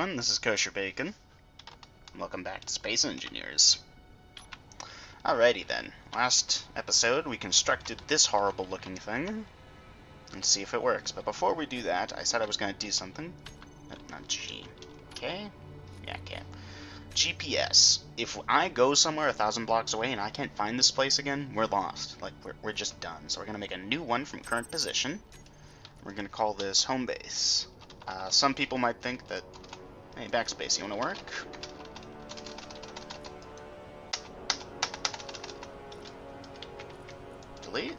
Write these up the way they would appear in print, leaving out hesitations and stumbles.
everyone, this is Kosher Bacon. Welcome back to Space Engineers. Alrighty then, last episode we constructed this horrible looking thing. Let's see if it works, but before we do that, I said I was going to do something. Not G. K? Yeah, K. GPS. If I go somewhere 1,000 blocks away and I can't find this place again, we're lost. Like, we're just done. So we're going to make a new one from current position. We're going to call this home base. Some people might think that, hey, backspace, you want to work? Delete?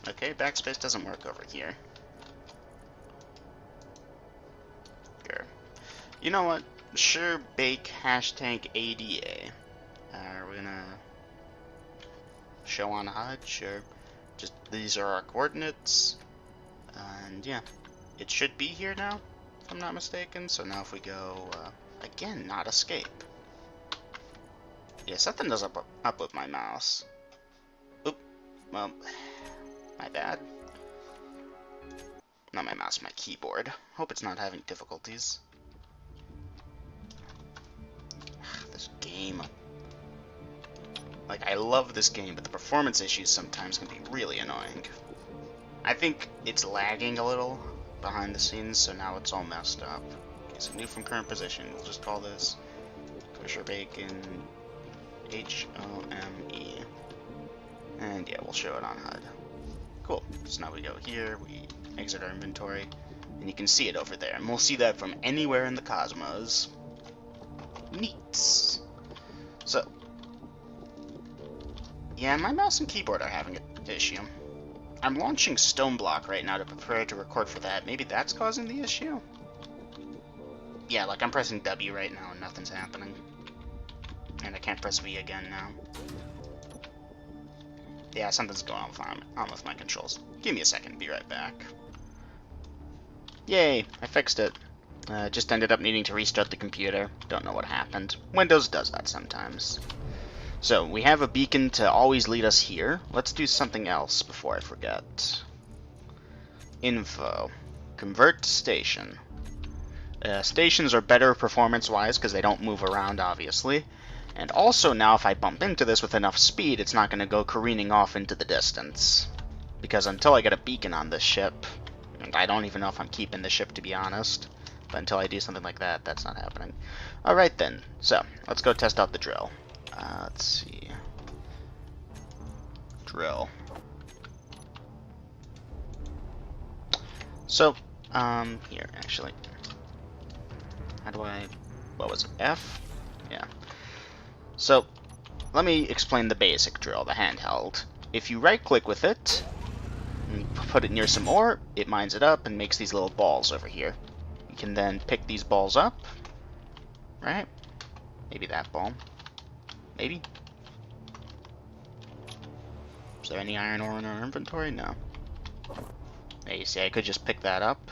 Okay, backspace doesn't work over here. Sure. You know what? Sure, bake hashtag ADA. We're gonna show on HUD, sure. Just these are our coordinates, and yeah, it should be here now, if I'm not mistaken. So now if we go again, not escape. Yeah, something does up with my mouse. Oop, well, my bad. Not my mouse, my keyboard. Hope it's not having difficulties. This game. Like, I love this game, but the performance issues sometimes can be really annoying. I think it's lagging a little behind the scenes, so now it's all messed up. Okay, so new from current position. We'll just call this Kosher Bacon HOME. And yeah, we'll show it on HUD. Cool. So now we go here, we exit our inventory, and you can see it over there. And we'll see that from anywhere in the cosmos. Neat. So, yeah, my mouse and keyboard are having an issue. I'm launching Stoneblock right now to prepare to record for that. Maybe that's causing the issue? Yeah, like I'm pressing W right now and nothing's happening. And I can't press V again now. Yeah, something's going on with my controls. Give me a second, be right back. Yay, I fixed it. Just ended up needing to restart the computer. Don't know what happened. Windows does that sometimes. So, we have a beacon to always lead us here. Let's do something else before I forget. Info. Convert to station. Stations are better performance-wise because they don't move around, obviously. And also now if I bump into this with enough speed, it's not going to go careening off into the distance. Because until I get a beacon on this ship, and I don't even know if I'm keeping the ship to be honest, but until I do something like that, that's not happening. Alright then, so let's go test out the drill. Let's see. Drill. So, here, actually. How do I... What was it? F? Yeah. So, let me explain the basic drill, the handheld. If you right-click with it, and put it near some ore, it mines it up and makes these little balls over here. You can then pick these balls up, right? Maybe that ball. Maybe. Is there any iron ore in our inventory? No. There you see, I could just pick that up.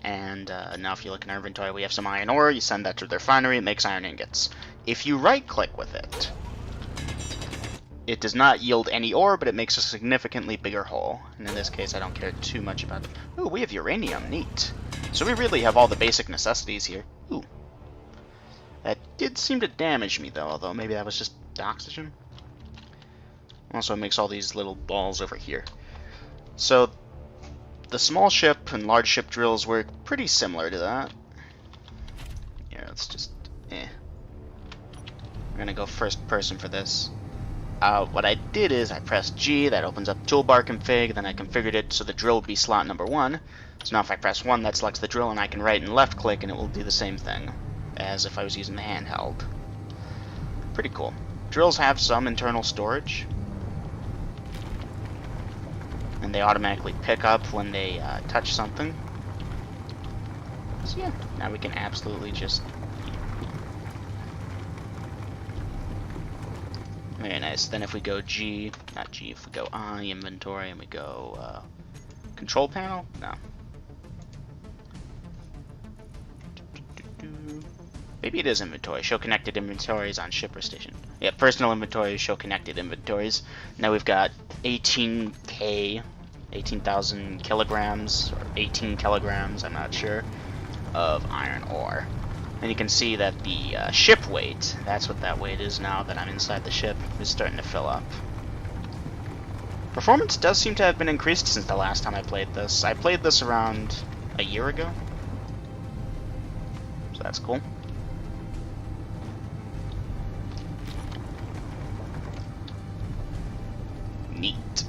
And now if you look in our inventory, we have some iron ore. You send that to the refinery, it makes iron ingots. If you right-click with it, it does not yield any ore, but it makes a significantly bigger hole. And in this case, I don't care too much about it. Ooh, we have uranium. Neat. So we really have all the basic necessities here. Ooh. That did seem to damage me, though, although maybe that was just the oxygen. Also, it makes all these little balls over here. So, the small ship and large ship drills work pretty similar to that. Yeah, let's just... We're gonna go first person for this. What I did is I pressed G, that opens up toolbar config, then I configured it so the drill would be slot number 1. So now if I press 1, that selects the drill, and I can right and left click and it will do the same thing as if I was using the handheld. Pretty cool. Drills have some internal storage, and they automatically pick up when they touch something. So yeah, now we can absolutely just... Very nice. Then if we go G, not G, if we go I, inventory, and we go control panel, no. Maybe it is inventory. Show connected inventories on ship or station. Yeah, personal inventory, show connected inventories. Now we've got 18K 18,000 kilograms, or 18 kilograms, I'm not sure, of iron ore. And you can see that the ship weight, that's what that weight is now that I'm inside the ship, is starting to fill up. Performance does seem to have been increased since the last time I played this. I played this around a year ago, so that's cool. Neat.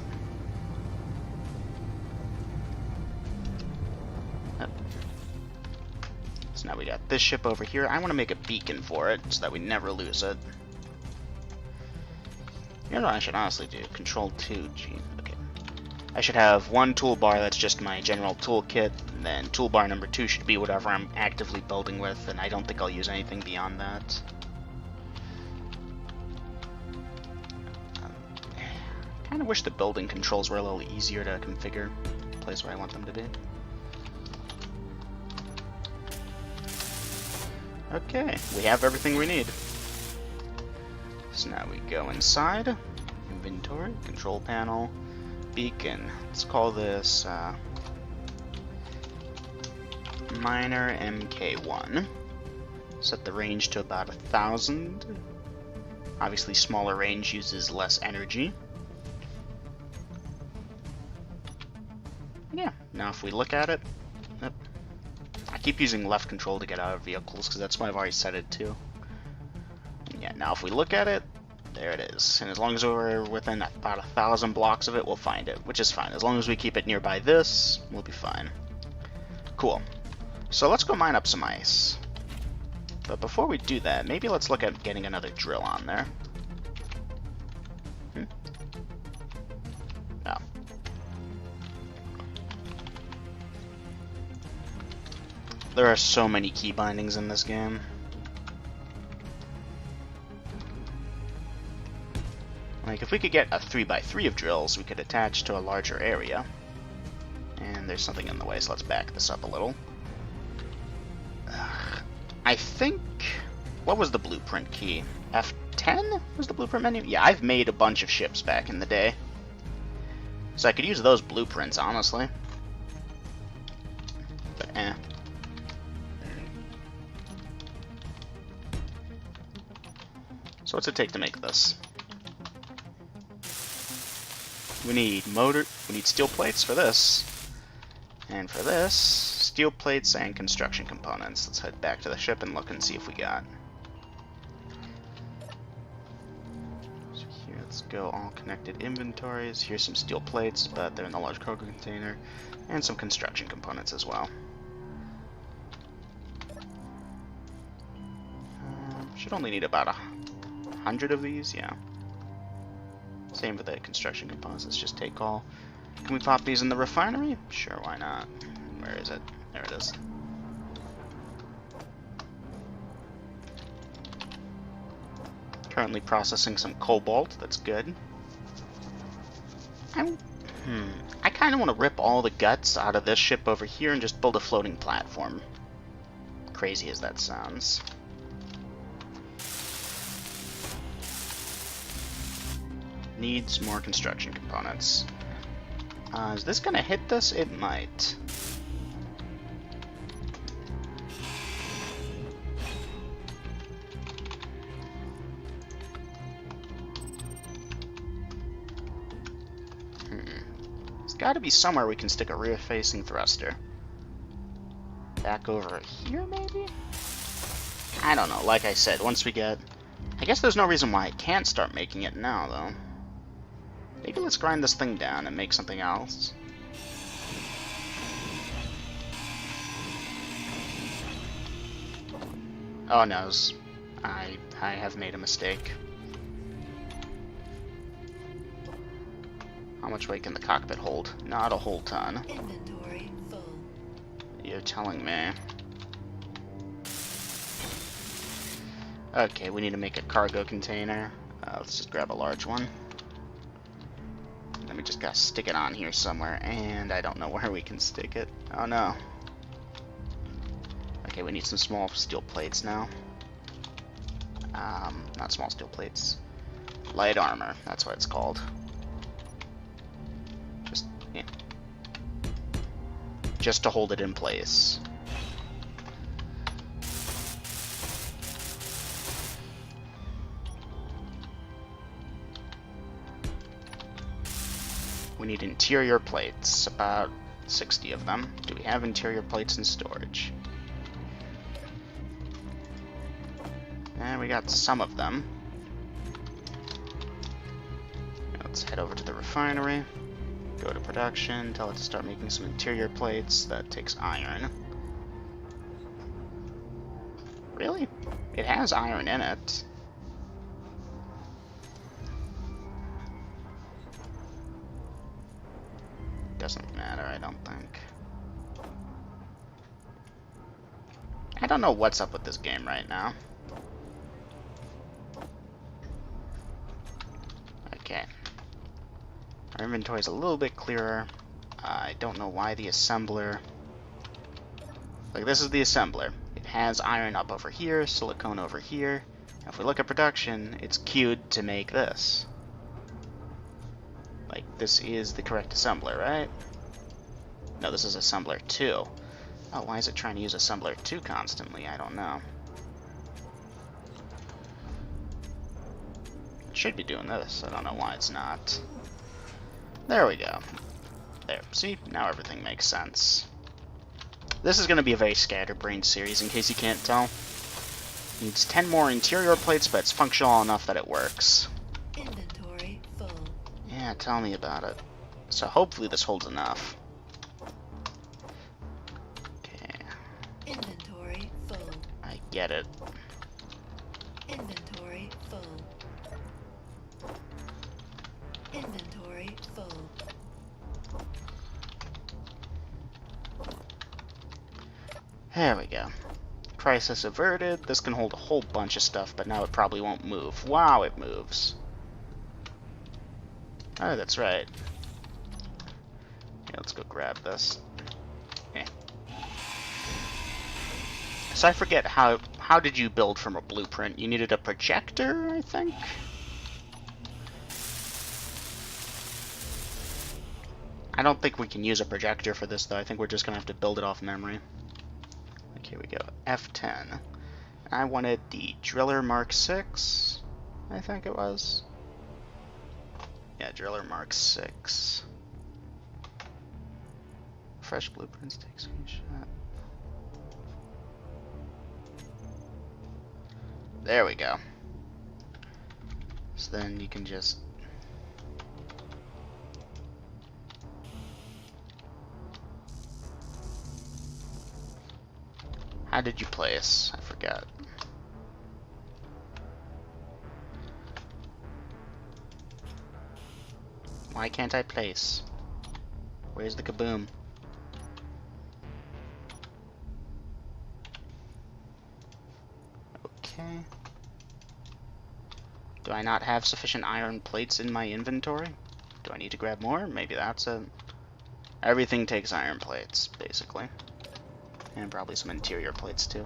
So now we got this ship over here. I want to make a beacon for it so that we never lose it. You know what I should honestly do? Control 2, G. Okay. I should have one toolbar that's just my general toolkit, and then toolbar number 2 should be whatever I'm actively building with, and I don't think I'll use anything beyond that. I kind of wish the building controls were a little easier to configure, the place where I want them to be. Okay, we have everything we need. So now we go inside, inventory, control panel, beacon. Let's call this Miner MK1. Set the range to about 1,000. Obviously smaller range uses less energy. Yeah, now if we look at it, yep. I keep using left control to get out of vehicles because that's why I've already set it to. And yeah, now if we look at it, there it is. And as long as we're within about 1,000 blocks of it, we'll find it, which is fine. As long as we keep it nearby this, we'll be fine. Cool. So let's go mine up some ice. But before we do that, maybe let's look at getting another drill on there. Oh. There are so many key bindings in this game. Like, if we could get a 3x3 of drills, we could attach to a larger area. And there's something in the way, so let's back this up a little. I think... What was the blueprint key? F10 was the blueprint menu? Yeah, I've made a bunch of ships back in the day. So I could use those blueprints, honestly. But eh. So what's it take to make this? We need we need steel plates for this. And for this, steel plates and construction components. Let's head back to the ship and look and see if we got. So here, let's go all connected inventories. Here's some steel plates, but they're in the large cargo container. And some construction components as well. Should only need about 100 of these, yeah. Same for the construction components, let's just take all. Can we pop these in the refinery? Sure, why not? Where is it? There it is. Currently processing some cobalt, that's good. I kind of want to rip all the guts out of this ship over here and just build a floating platform. Crazy as that sounds. Needs more construction components. Is this gonna hit this? It might. There's gotta be somewhere we can stick a rear-facing thruster. Back over here, maybe? I don't know, like I said, once we get... I guess there's no reason why I can't start making it now, though. Maybe let's grind this thing down and make something else. Oh no, I have made a mistake. How much weight can the cockpit hold? Not a whole ton. Inventory full. You're telling me. Okay, we need to make a cargo container. Let's just grab a large one. Then we just gotta stick it on here somewhere, and I don't know where we can stick it. Oh no. Okay, we need some small steel plates now. Not small steel plates. Light armor, that's what it's called. Just, yeah. just to hold it in place. We need interior plates, about 60 of them. Do we have interior plates in storage? And we got some of them. Let's head over to the refinery, go to production, tell it to start making some interior plates. That takes iron. Really? It has iron in it. Doesn't matter, I don't think. I don't know what's up with this game right now. Okay. Our inventory is a little bit clearer. I don't know why the assembler... Like, this is the assembler. It has iron up over here, silicone over here. If we look at production, it's queued to make this. Like, this is the correct assembler, right? No, this is assembler 2. Oh, why is it trying to use assembler 2 constantly? I don't know. It should be doing this. I don't know why it's not. There we go. There. See? Now everything makes sense. This is going to be a very scatterbrained series, in case you can't tell. Needs 10 more interior plates, but it's functional enough that it works. Inventory full. Yeah, tell me about it. So hopefully this holds enough. Okay. Inventory full. I get it. Inventory full. Inventory full. There we go. Crisis averted. This can hold a whole bunch of stuff, but now it probably won't move. Wow, it moves. Oh, that's right. Yeah, let's go grab this. Okay. So I forget, how did you build from a blueprint? You needed a projector, I think? I don't think we can use a projector for this, though. I think we're just going to have to build it off memory. Here we go, F10. I wanted the Driller Mark 6, I think it was. Yeah, Driller Mark 6. Fresh blueprints, take screenshot. There we go. So then you can just... How did you place? I forgot. Why can't I place? Where's the kaboom? Okay. Do I not have sufficient iron plates in my inventory? Do I need to grab more? Maybe that's it. Everything takes iron plates, basically. And probably some interior plates too.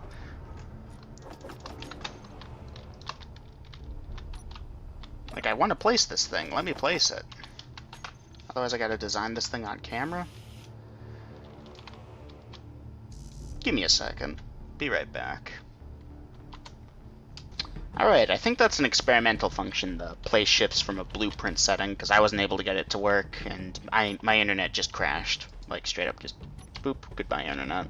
Like, I want to place this thing. Let me place it. Otherwise I gotta design this thing on camera. Give me a second. Be right back. Alright, I think that's an experimental function, the place shifts from a blueprint setting, because I wasn't able to get it to work, and my internet just crashed. Like, straight up just, boop, goodbye internet.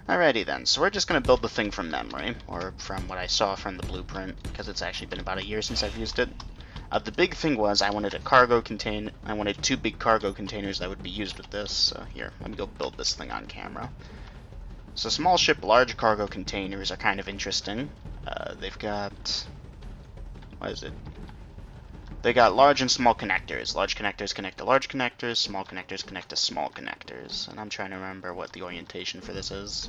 Alrighty then, so we're just going to build the thing from memory, or from what I saw from the blueprint, because it's actually been about a year since I've used it. The big thing was I wanted I wanted 2 big cargo containers that would be used with this, so here, let me go build this thing on camera. So small ship, large cargo containers are kind of interesting. They've got, what is it? They got large and small connectors. Large connectors connect to large connectors, small connectors connect to small connectors. And I'm trying to remember what the orientation for this is.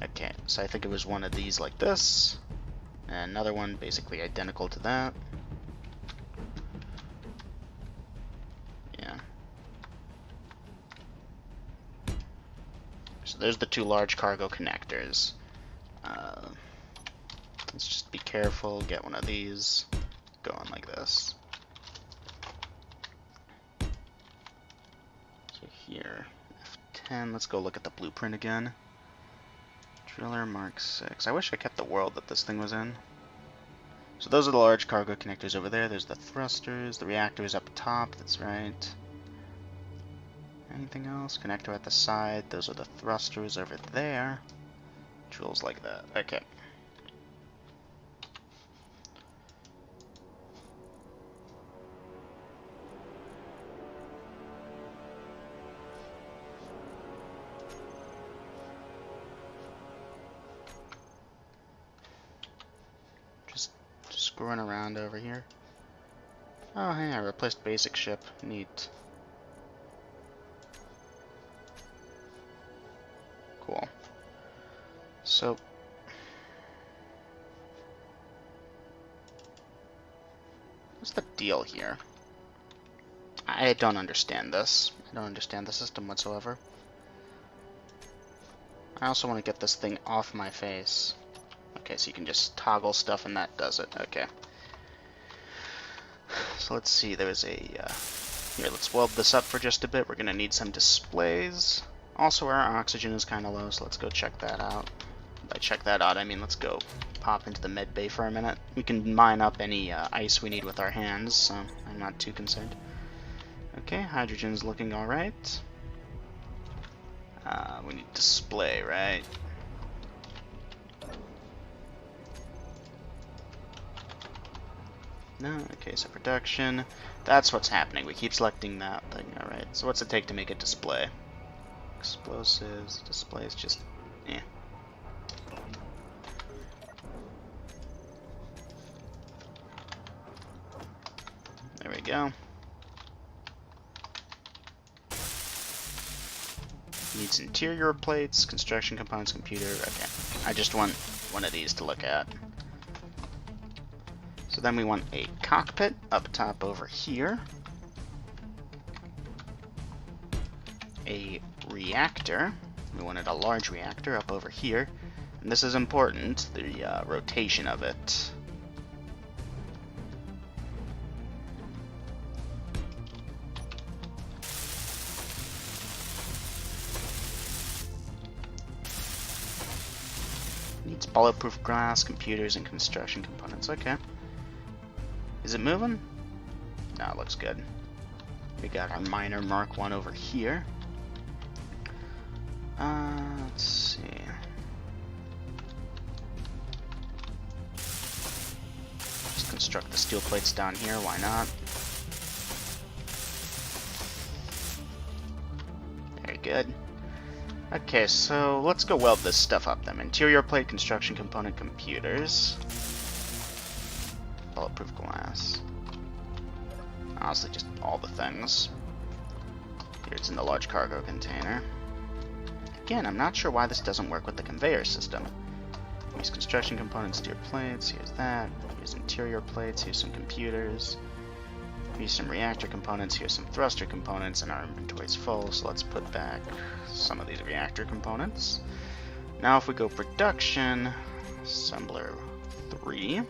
Okay, so I think it was one of these like this, and another one basically identical to that. Yeah. So there's the 2 large cargo connectors. Let's just be careful, get one of these, go on like this. 10. Let's go look at the blueprint again. Driller Mark 6. I wish I kept the world that this thing was in. So those are the large cargo connectors over there. There's the thrusters, the reactors up top, that's right. Anything else? Connector at the side. Those are the thrusters over there. Drills like that. Okay. Just screwing around over here. Oh, hey, I replaced basic ship. Neat. Cool. So, what's the deal here? I don't understand this. I don't understand the system whatsoever. I also want to get this thing off my face. Okay, so you can just toggle stuff and that does it. Okay. So let's see, there's a... here, let's weld this up for just a bit. We're going to need some displays. Also, our oxygen is kind of low, so let's go check that out. By check that out, I mean let's go pop into the med bay for a minute. We can mine up any ice we need with our hands, so I'm not too concerned. Okay, hydrogen's looking alright. We need display, right? No, okay, so production. That's what's happening. We keep selecting that thing, alright. So what's it take to make a display? Explosives, displays, just, eh. There we go. Needs interior plates, construction components, computer. Okay, I just want one of these to look at. So then we want a cockpit up top over here. A reactor. We wanted a large reactor up over here. And this is important, the rotation of it. Needs bulletproof glass, computers, and construction components. Okay. Is it moving? No, it looks good. We got our miner Mark 1 over here. Let's see. Let's construct the steel plates down here, why not? Very good. Okay, so let's go weld this stuff up then. Interior plate, construction component, computers. Bulletproof glass. Honestly, just all the things. Here it's in the large cargo container. Again, I'm not sure why this doesn't work with the conveyor system. Here's construction components, steel plates, here's that. Here's interior plates, here's some computers. Here's some reactor components, here's some thruster components, and our inventory's full, so let's put back some of these reactor components. Now if we go production, assembler 3.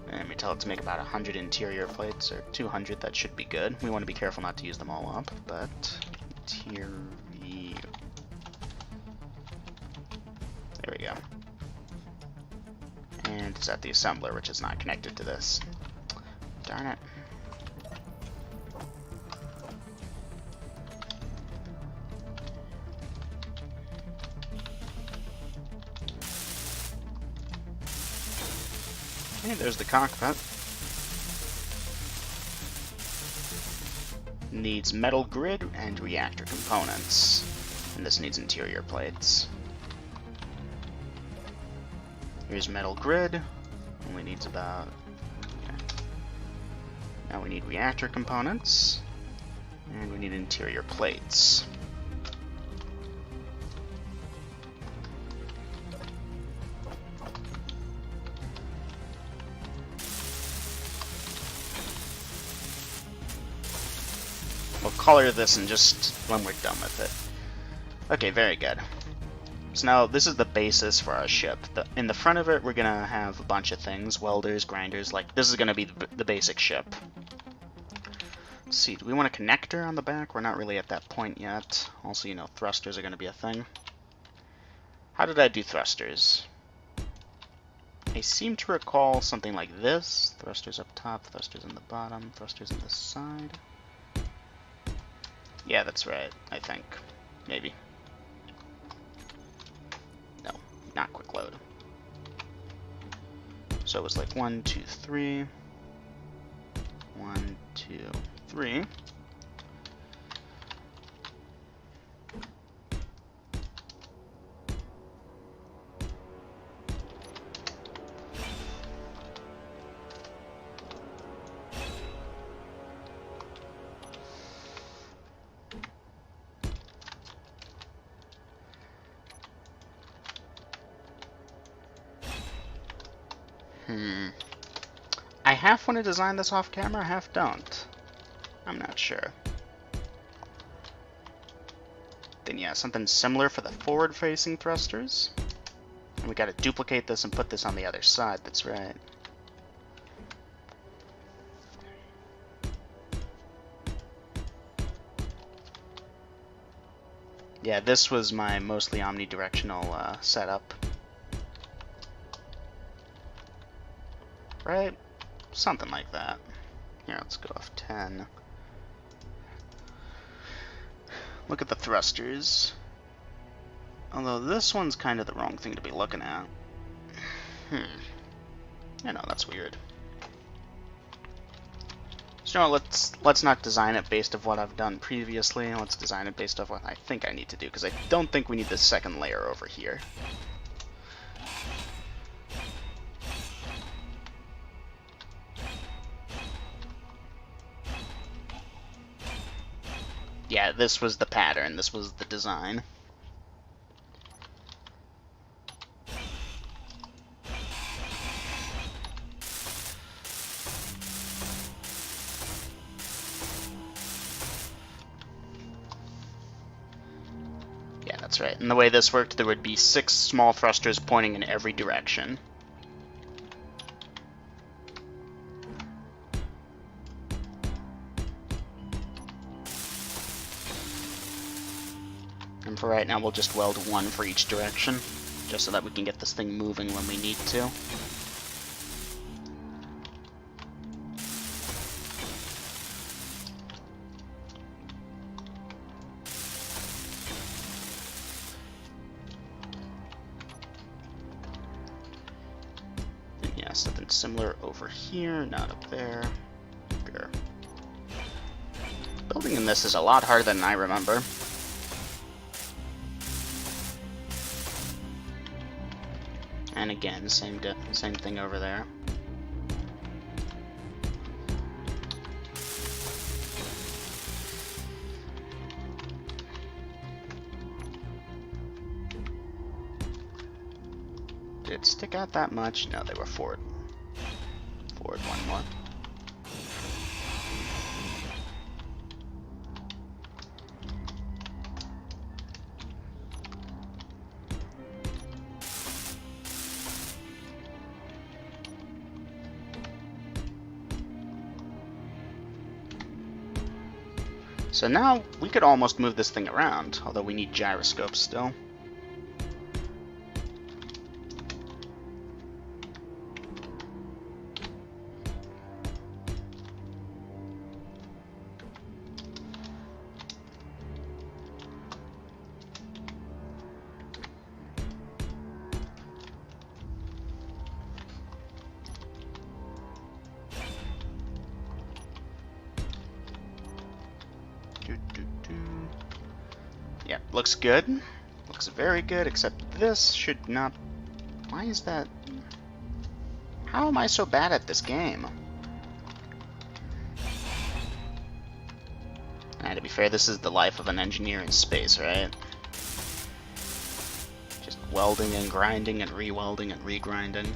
And we tell it to make about 100 interior plates, or 200, that should be good. We want to be careful not to use them all up, but interior. There we go. And it's at the assembler, which is not connected to this. Darn it. Okay, there's the cockpit. Needs metal grid and reactor components. And this needs interior plates. Here's metal grid. Only needs about... Okay. Now we need reactor components. And we need interior plates. We'll color this and just when we're done with it. Okay, very good. So now this is the basis for our ship. In the front of it, we're gonna have a bunch of things: welders, grinders. Like this is gonna be the basic ship. Let's see, do we want a connector on the back? We're not really at that point yet. Also, you know, thrusters are going to be a thing. How did I do thrusters? I seem to recall something like this. Thrusters up top, thrusters in the bottom, thrusters in the side. Yeah, that's right, I think. Maybe. No, not quick load. So it was like 1, 2, 3. 1, 2, 3. I half want to design this off camera, half don't. I'm not sure. Then yeah, something similar for the forward-facing thrusters. And we gotta duplicate this and put this on the other side, that's right. Yeah, this was my mostly omnidirectional setup. Right? Something like that. Here, let's go off 10. Look at the thrusters. Although this one's kind of the wrong thing to be looking at. I know, that's weird. So no, let's not design it based off what I've done previously. Let's design it based off what I think I need to do, because I don't think we need this second layer over here. Yeah, this was the pattern, this was the design. Yeah, that's right. And the way this worked, there would be 6 small thrusters pointing in every direction. And for right now, we'll just weld 1 for each direction, just so that we can get this thing moving when we need to. And yeah, something similar over here, not up there. Here. Building in this is a lot harder than I remember. And again, same thing over there. Did it stick out that much? No, they were forward. Forward 1 more. So now we could almost move this thing around, although we need gyroscopes still. Yeah, looks good. Looks very good, except this should not... Why is that... How am I so bad at this game? To be fair, this is the life of an engineer in space, right? Just welding and grinding and re-welding and re-grinding.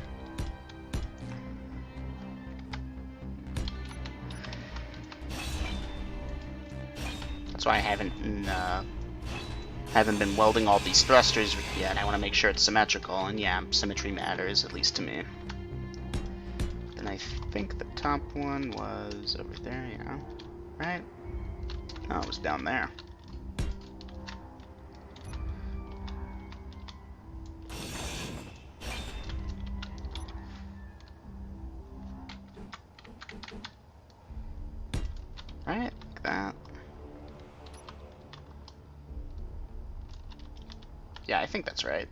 That's why I haven't been welding all these thrusters yet. I want to make sure it's symmetrical, and yeah, symmetry matters, at least to me. Then I think the top one was over there, yeah. right? Oh, it was down there. Right, like that. Yeah, I think that's right.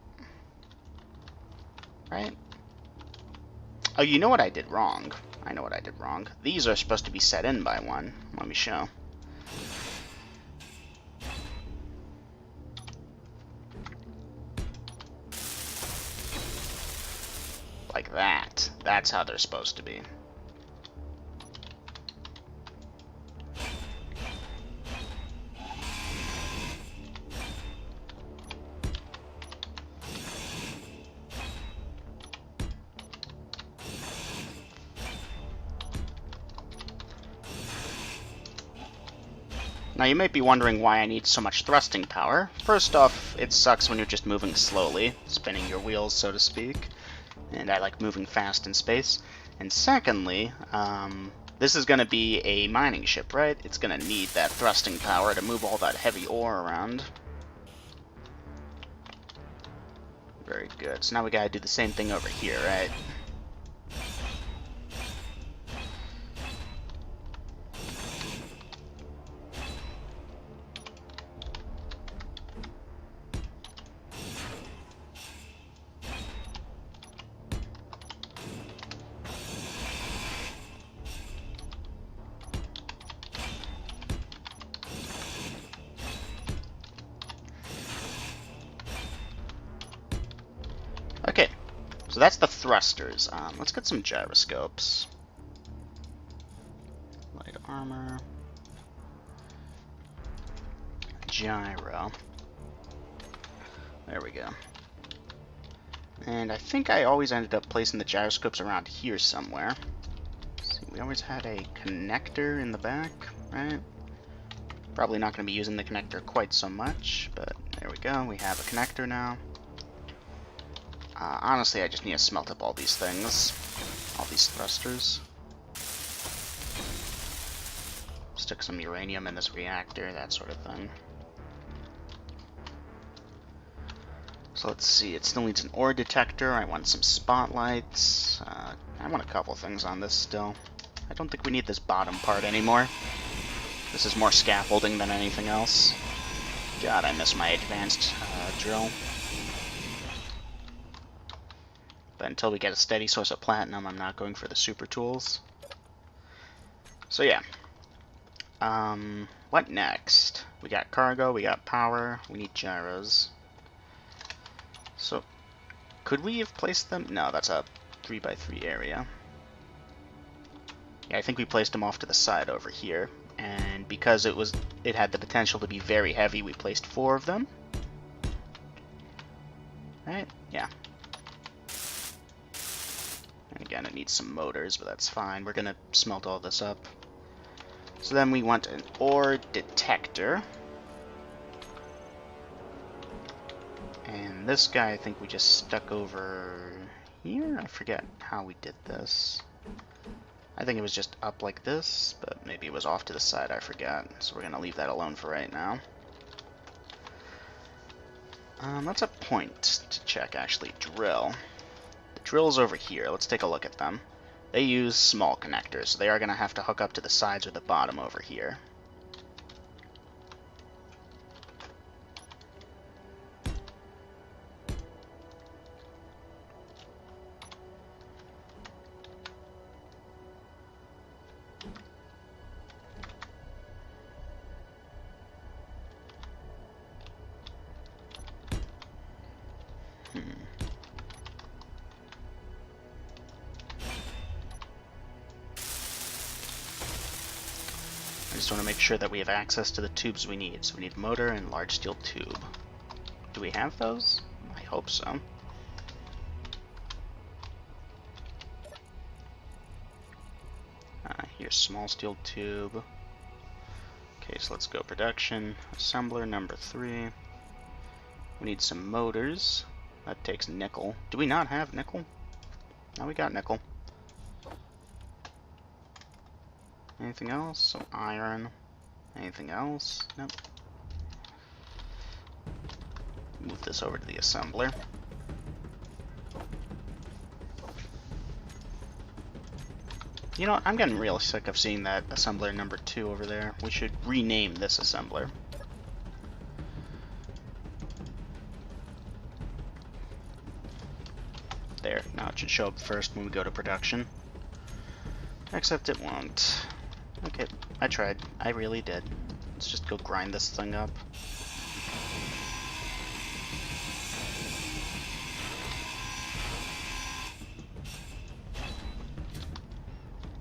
Right? Oh, you know what I did wrong? I know what I did wrong. These are supposed to be set in by one. Let me show. Like that. That's how they're supposed to be. Now you might be wondering why I need so much thrusting power. First off, it sucks when you're just moving slowly, spinning your wheels, so to speak. And I like moving fast in space. And secondly, this is going to be a mining ship, right? It's going to need that thrusting power to move all that heavy ore around. Very good. So now we got to do the same thing over here, right? Okay, so that's the thrusters. Let's get some gyroscopes. Light armor. Gyro. There we go. And I think I always ended up placing the gyroscopes around here somewhere. See, we always had a connector in the back, right? Probably not going to be using the connector quite so much, but there we go. We have a connector now. Honestly, I just need to smelt up all these things. All these thrusters. Stick some uranium in this reactor, that sort of thing. So let's see, it still needs an ore detector. I want some spotlights. I want a couple things on this still. I don't think we need this bottom part anymore. This is more scaffolding than anything else. God, I miss my advanced drill. But until we get a steady source of platinum, I'm not going for the super tools. So yeah. What next? We got cargo, we got power, we need gyros. So, could we have placed them? No, that's a 3x3 area. Yeah, I think we placed them off to the side over here. And because it had the potential to be very heavy, we placed 4 of them. Right? Yeah. And again, it needs some motors, but that's fine. We're gonna smelt all this up. So then we want an ore detector. And this guy, I think we just stuck over here? I forget how we did this. I think it was just up like this, but maybe it was off to the side, I forgot. So we're gonna leave that alone for right now. That's a point to check, actually. Drill. The drill's over here. Let's take a look at them. They use small connectors, so they are going to have to hook up to the sides or the bottom over here. I just want to make sure that we have access to the tubes we need. So we need motor and large steel tube. Do we have those? I hope so. Here's small steel tube. Okay, so let's go production. Assembler number 3. We need some motors. That takes nickel. Do we not have nickel? No, we got nickel. Anything else? So iron. Anything else? Nope. Move this over to the assembler. You know, I'm getting real sick of seeing that assembler number 2 over there. We should rename this assembler. There, now it should show up first when we go to production. Except it won't. Okay, I tried. I really did. Let's just go grind this thing up.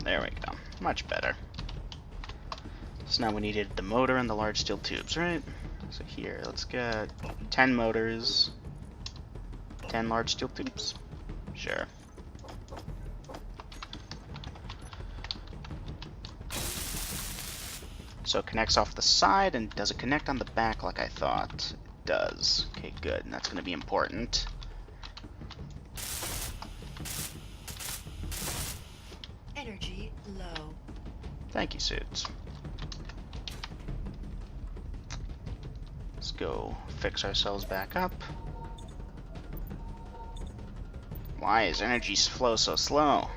There we go. Much better. So now we needed the motor and the large steel tubes, right? So here, let's get 10 motors, 10 large steel tubes. Sure. So it connects off the side, and does it connect on the back like I thought? It does. Okay, good. And that's going to be important. Energy low. Thank you, Suits. Let's go fix ourselves back up. Why is energy flow so slow?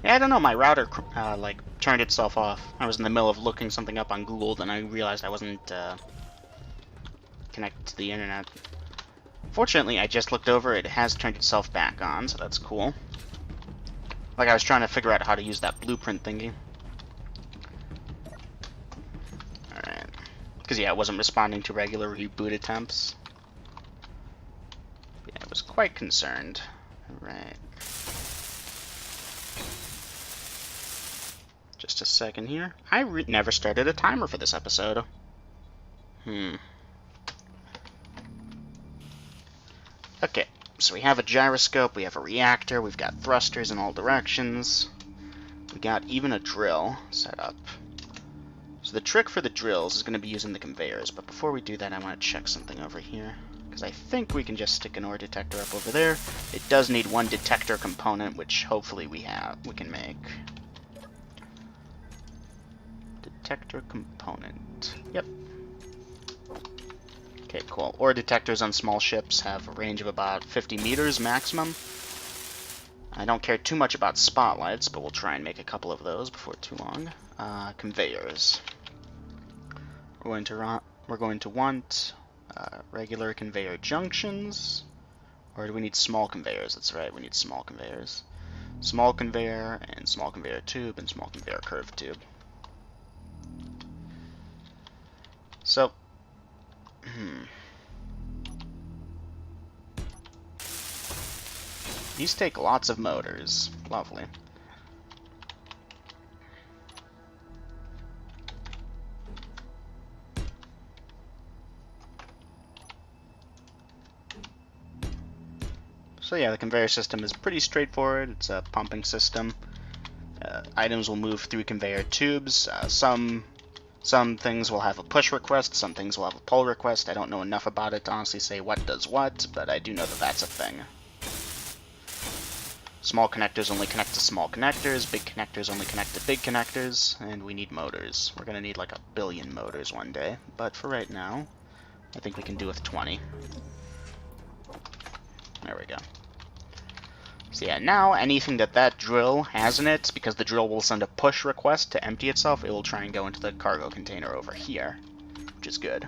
Yeah, I don't know, my router like turned itself off. I was in the middle of looking something up on Google, then I realized I wasn't connected to the internet. Fortunately, I just looked over, it has turned itself back on, so that's cool. Like I was trying to figure out how to use that blueprint thingy. Alright. Because yeah, it wasn't responding to regular reboot attempts. Yeah, I was quite concerned. Alright. Just a second here. I never started a timer for this episode. Okay, so we have a gyroscope, we have a reactor, we've got thrusters in all directions. We got even a drill set up. So the trick for the drills is going to be using the conveyors, but before we do that I want to check something over here. Because I think we can just stick an ore detector up over there. It does need one detector component, which hopefully we can make. Detector component. Yep. Okay, cool. Ore detectors on small ships have a range of about 50 meters maximum. I don't care too much about spotlights, but we'll try and make a couple of those before too long. Conveyors. We're going to want regular conveyor junctions, or do we need small conveyors? That's right, we need small conveyors. Small conveyor, and small conveyor tube, and small conveyor curved tube. So, these take lots of motors. Lovely. So yeah, the conveyor system is pretty straightforward. It's a pumping system. Items will move through conveyor tubes. Some things will have a push request, some things will have a pull request. I don't know enough about it to honestly say what does what, but I do know that that's a thing. Small connectors only connect to small connectors, big connectors only connect to big connectors, and we need motors. We're going to need like 1 billion motors one day, but for right now, I think we can do with 20. There we go. So yeah, now anything that drill has in it, because the drill will send a push request to empty itself, it will try and go into the cargo container over here, which is good.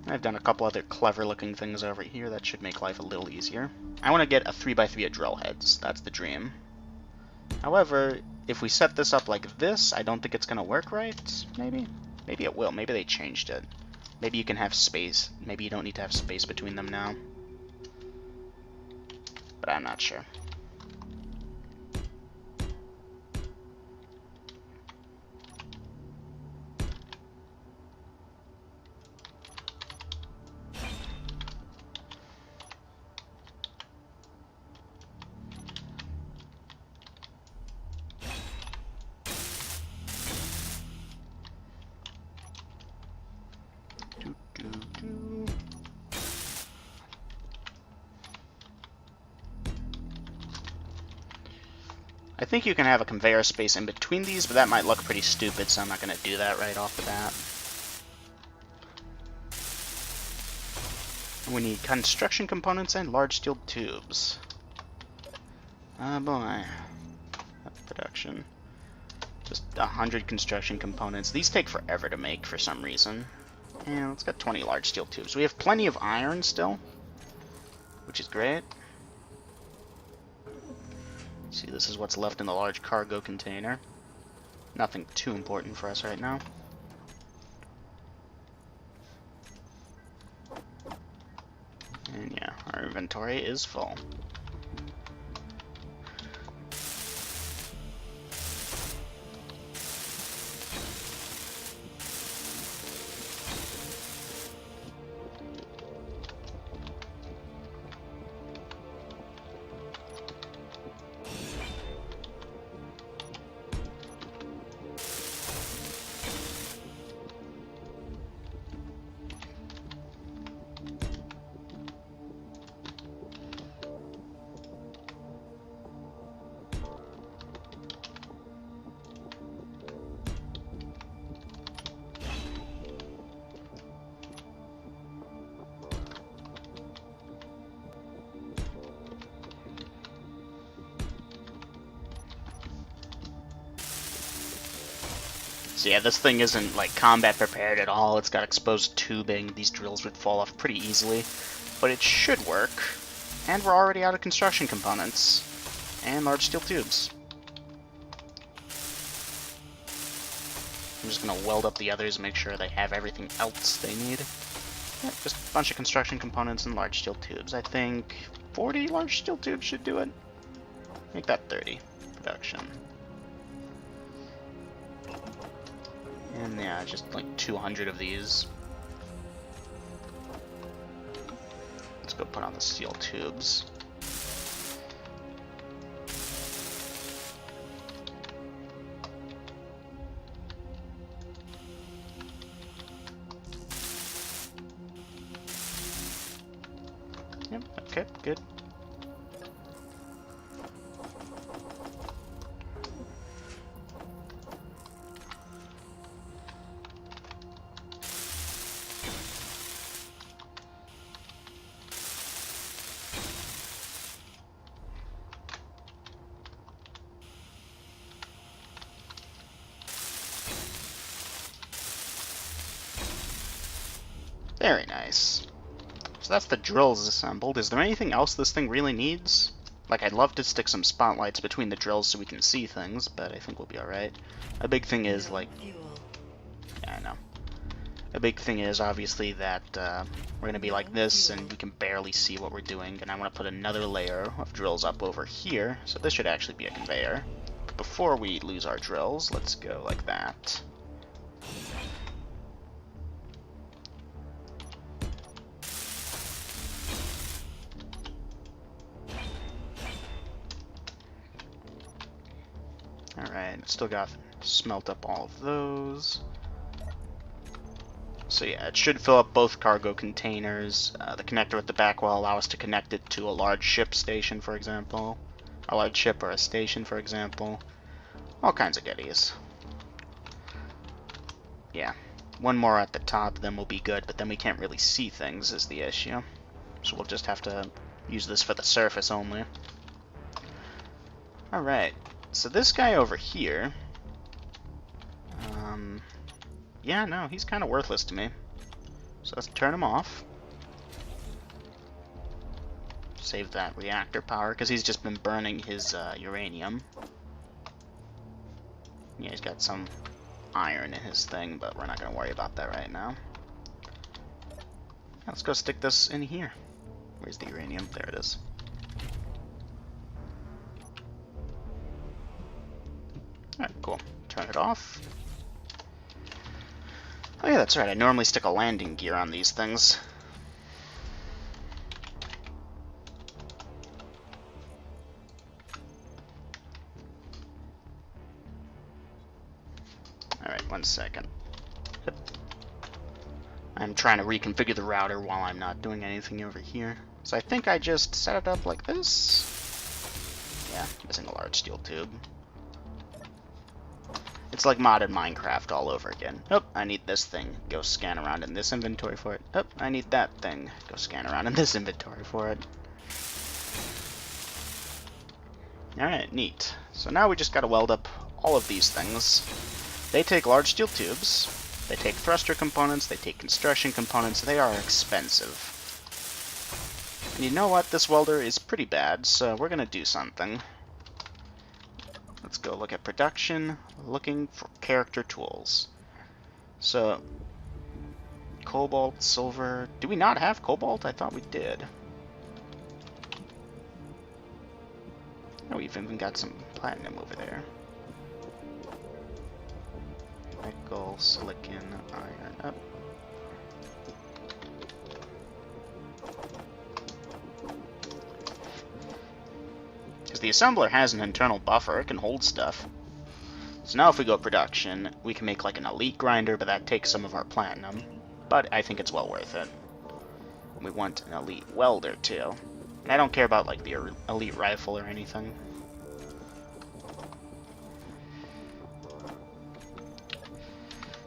I've done a couple other clever looking things over here that should make life a little easier. I want to get a 3x3 of drill heads, that's the dream. However, if we set this up like this, I don't think it's going to work right, maybe? Maybe it will, maybe they changed it. Maybe you can have space, maybe you don't need to have space between them now. But I'm not sure. I think you can have a conveyor space in between these, but that might look pretty stupid, so I'm not going to do that right off the bat. We need construction components and large steel tubes. Oh boy. Production. Just 100 construction components. These take forever to make for some reason. And let's get 20 large steel tubes. We have plenty of iron still, which is great. See, this is what's left in the large cargo container. Nothing too important for us right now. And yeah, our inventory is full. So yeah, this thing isn't like combat prepared at all. It's got exposed tubing. These drills would fall off pretty easily, but it should work. And we're already out of construction components and large steel tubes. I'm just gonna weld up the others and make sure they have everything else they need. Yeah, just a bunch of construction components and large steel tubes. I think 40 large steel tubes should do it. Make that 30 production. And yeah, just like 200 of these. Let's go put on the steel tubes. Yep, okay, good. Very nice. So that's the drills assembled. Is there anything else this thing really needs? Like, I'd love to stick some spotlights between the drills so we can see things, but I think we'll be alright. A big thing is, like... Yeah, I know. A big thing is, obviously, that we're going to be like this, and we can barely see what we're doing, and I want to put another layer of drills up over here, so this should actually be a conveyor. But before we lose our drills, let's go like that. Alright, still got to smelt up all of those. So yeah, it should fill up both cargo containers. The connector at the back will allow us to connect it to a large ship station, for example. A large ship or a station, for example. All kinds of goodies. Yeah, one more at the top, then we'll be good, but then we can't really see things is the issue. So we'll just have to use this for the surface only. Alright. So this guy over here, yeah, no, he's kind of worthless to me. So let's turn him off. Save that reactor power, because he's just been burning his uranium. Yeah, he's got some iron in his thing, but we're not going to worry about that right now. Let's go stick this in here. Where's the uranium? There it is. Alright, cool. Turn it off. Oh yeah, that's right. I normally stick a landing gear on these things. Alright, 1 second. Yep. I'm trying to reconfigure the router while I'm not doing anything over here. So I think I just set it up like this. Yeah, missing a large steel tube. It's like modded Minecraft all over again. Oh, I need this thing. Go scan around in this inventory for it. Oh, I need that thing. Go scan around in this inventory for it. Alright, neat. So now we just gotta weld up all of these things. They take large steel tubes. They take thruster components. They take construction components. They are expensive. And you know what? This welder is pretty bad, so we're gonna do something. Let's go look at production, looking for character tools. So, cobalt, silver. Do we not have cobalt? I thought we did. Oh, we've even got some platinum over there. Nickel, silicon, iron. Up. Because the assembler has an internal buffer, it can hold stuff. So now if we go production, we can make like an elite grinder, but that takes some of our platinum. But I think it's well worth it. We want an elite welder too. And I don't care about like the elite rifle or anything.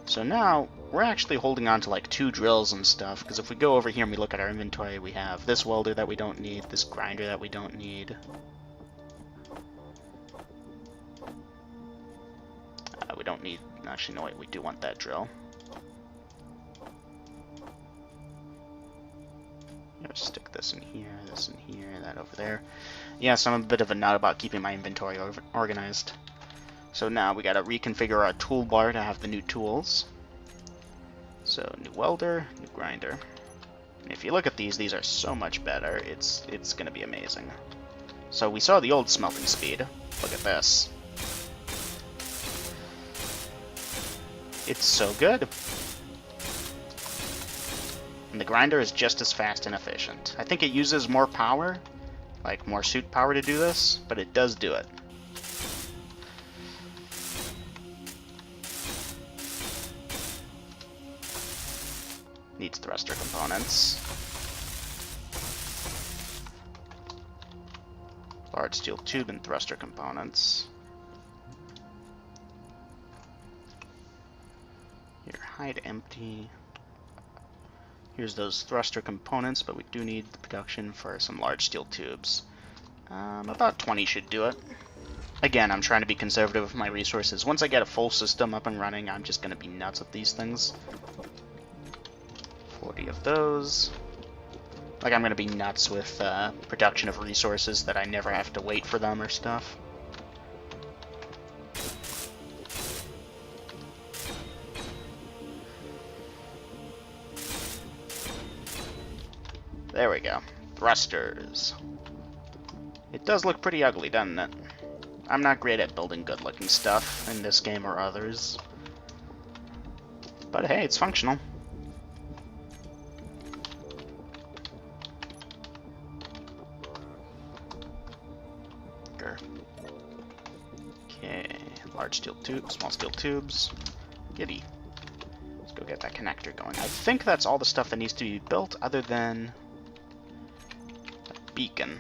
So now, we're actually holding on to like 2 drills and stuff, because if we go over here and we look at our inventory, we have this welder that we don't need, this grinder that we don't need. We don't need, actually no wait, we do want that drill. Stick this in here, that over there. Yes, I'm a bit of a nut about keeping my inventory organized. So now we gotta reconfigure our toolbar to have the new tools. So new welder, new grinder. And if you look at these are so much better. It's gonna be amazing. So we saw the old smelting speed. Look at this. It's so good. And the grinder is just as fast and efficient. I think it uses more power, like more suit power to do this, but it does do it. Needs thruster components. Large steel tube and thruster components. Here, hide empty. Here's those thruster components, but we do need the production for some large steel tubes. About 20 should do it. Again, I'm trying to be conservative with my resources. Once I get a full system up and running, I'm just going to be nuts with these things. 40 of those. Like, I'm going to be nuts with production of resources that I never have to wait for them or stuff. There we go. Thrusters. It does look pretty ugly, doesn't it? I'm not great at building good-looking stuff in this game or others. But hey, it's functional. Okay, large steel tubes, small steel tubes. Giddy. Let's go get that connector going. I think that's all the stuff that needs to be built other than a beacon.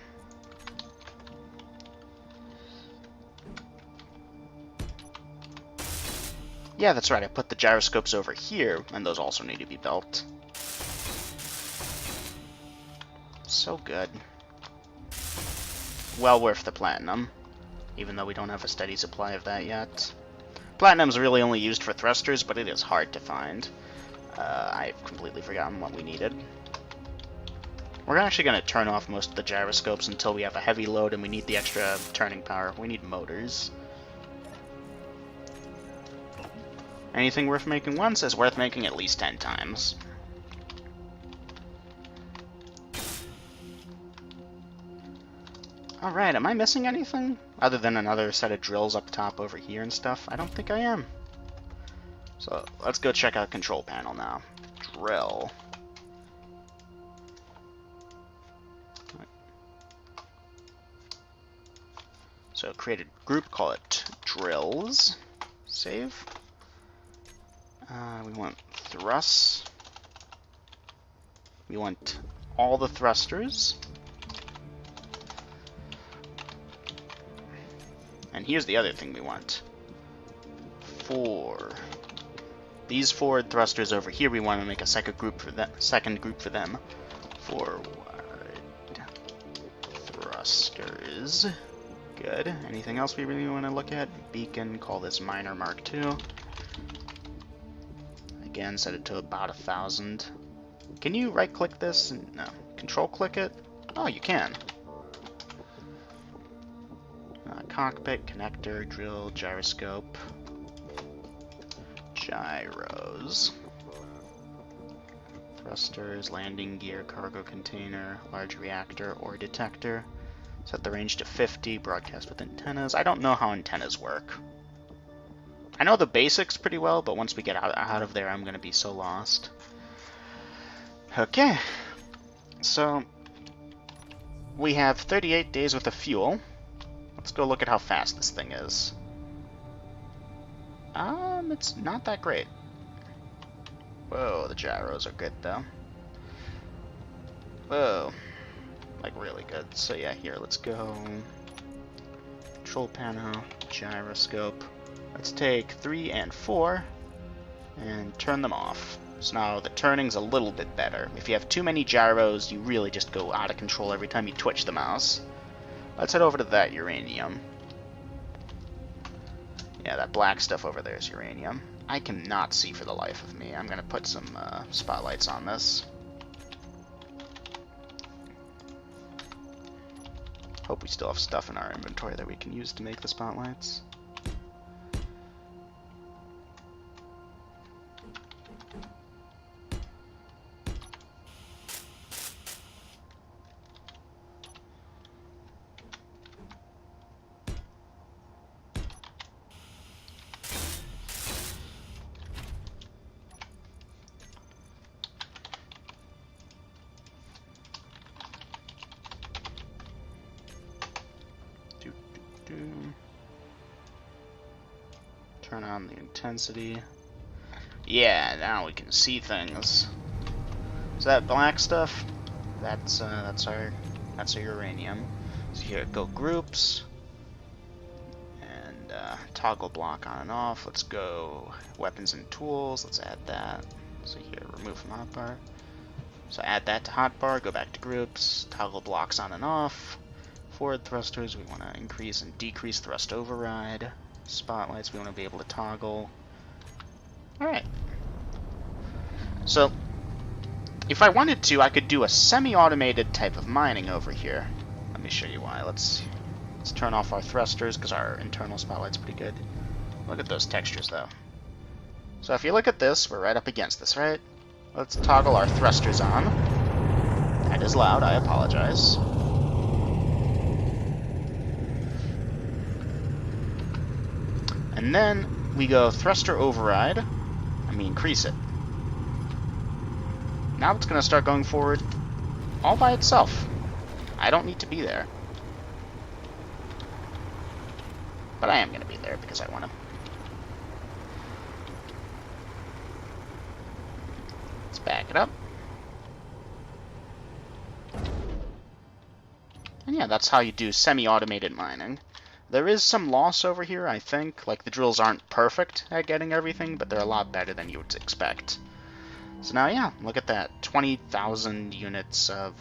Yeah, that's right, I put the gyroscopes over here, and those also need to be built. So good. Well worth the platinum, even though we don't have a steady supply of that yet. Platinum's really only used for thrusters, but it is hard to find. I've completely forgotten what we needed. We're actually going to turn off most of the gyroscopes until we have a heavy load and we need the extra turning power. We need motors. Anything worth making once is worth making at least 10 times. Alright, am I missing anything? Other than another set of drills up top over here and stuff? I don't think I am. So, let's go check out control panel now. Drill. So, create a group, call it drills. Save. We want thrusts. We want all the thrusters. And here's the other thing we want. For these forward thrusters over here, we want to make a second group for them. Forward thrusters. Good. Anything else we really want to look at? Beacon, call this Miner Mark II. Again, set it to about 1,000. Can you right-click this? No. Control-click it? Oh, you can. Cockpit, connector, drill, gyroscope, gyros, thrusters, landing gear, cargo container, large reactor or detector. Set the range to 50, broadcast with antennas. I don't know how antennas work. I know the basics pretty well, but once we get out of there, I'm going to be so lost. Okay, so we have 38 days worth of fuel. Let's go look at how fast this thing is. It's not that great. Whoa, the gyros are good though. Whoa, like really good. So yeah, here, let's go. Control panel, gyroscope. Let's take 3 and 4 and turn them off. So now the turning's a little bit better. If you have too many gyros, you really just go out of control every time you twitch the mouse. Let's head over to that uranium. Yeah, that black stuff over there is uranium. I cannot see for the life of me. I'm going to put some spotlights on this. Hope we still have stuff in our inventory that we can use to make the spotlights. Turn on the intensity. Yeah, now we can see things. So that black stuff, that's our uranium. So here, go groups and toggle block on and off. Let's go weapons and tools. Let's add that. So here, remove from hotbar. So add that to hotbar. Go back to groups. Toggle blocks on and off. Forward thrusters, we want to increase and decrease thrust override. Spotlights, we want to be able to toggle. Alright. So, if I wanted to, I could do a semi-automated type of mining over here. Let me show you why. Let's turn off our thrusters, because our internal spotlight's pretty good. Look at those textures, though. So if you look at this, we're right up against this, right? Let's toggle our thrusters on. That is loud, I apologize. And then we go thruster override, and we increase it. Now it's going to start going forward all by itself. I don't need to be there. But I am going to be there because I want to. Let's back it up. And yeah, that's how you do semi-automated mining. There is some loss over here, I think. Like, the drills aren't perfect at getting everything, but they're a lot better than you would expect. So now, yeah, look at that. 20,000 units of...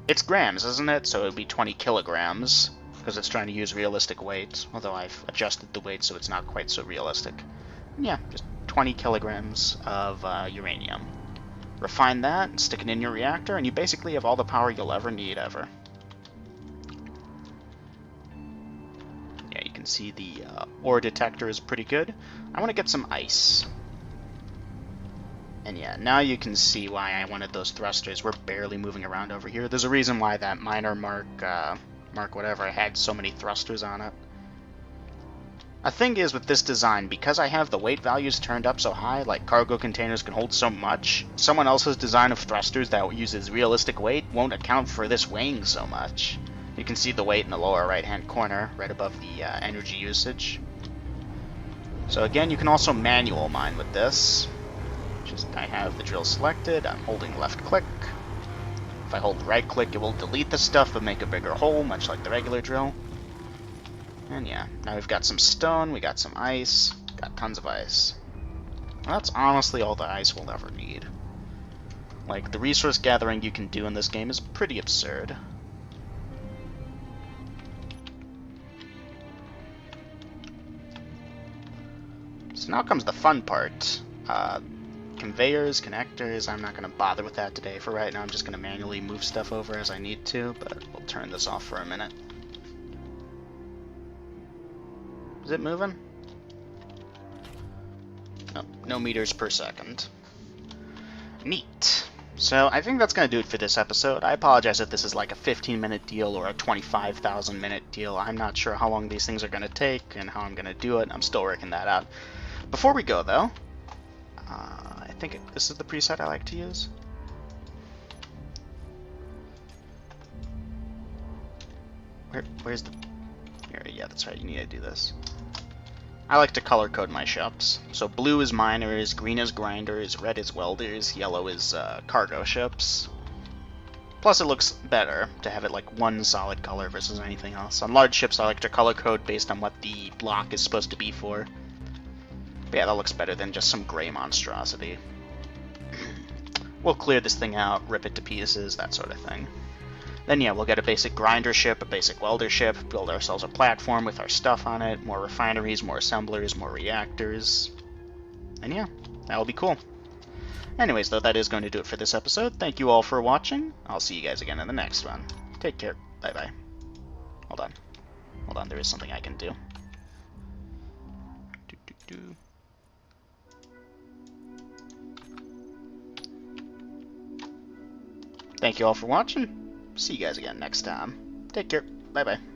It's grams, isn't it? So it would be 20 kilograms, because it's trying to use realistic weight, although I've adjusted the weight so it's not quite so realistic. And yeah, just 20 kilograms of uranium. Refine that, and stick it in your reactor, and you basically have all the power you'll ever need, ever. See the ore detector is pretty good. I want to get some ice. And yeah, now you can see why I wanted those thrusters. We're barely moving around over here. There's a reason why that Miner Mark whatever had so many thrusters on it. A thing is with this design, because I have the weight values turned up so high, like cargo containers can hold so much, someone else's design of thrusters that uses realistic weight won't account for this weighing so much. You can see the weight in the lower right-hand corner, right above the energy usage. So again, you can also manual mine with this. Just I have the drill selected, I'm holding left-click. If I hold right-click, it will delete the stuff but make a bigger hole, much like the regular drill. And yeah, now we've got some stone, we got some ice, got tons of ice. That's honestly all the ice we'll ever need. Like, the resource gathering you can do in this game is pretty absurd. So now comes the fun part. Conveyors, connectors, I'm not going to bother with that today. For right now, I'm just going to manually move stuff over as I need to, but we'll turn this off for a minute. Is it moving? Nope, no meters per second. Neat. So I think that's going to do it for this episode. I apologize if this is like a 15-minute deal or a 25,000-minute deal. I'm not sure how long these things are going to take and how I'm going to do it. I'm still working that out. Before we go, though, I think this is the preset I like to use. Where's the... Here, yeah, that's right, you need to do this. I like to color code my ships. So blue is miners, green is grinders, red is welders, yellow is cargo ships. Plus it looks better to have it like one solid color versus anything else. On large ships I like to color code based on what the block is supposed to be for. But yeah, that looks better than just some gray monstrosity. We'll clear this thing out, rip it to pieces, that sort of thing. Then yeah, we'll get a basic grinder ship, a basic welder ship, build ourselves a platform with our stuff on it, more refineries, more assemblers, more reactors. And yeah, that'll be cool. Anyways, though, that is going to do it for this episode. Thank you all for watching. I'll see you guys again in the next one. Take care. Bye-bye. Hold on. Hold on, there is something I can do. Thank you all for watching. See you guys again next time. Take care. Bye-bye.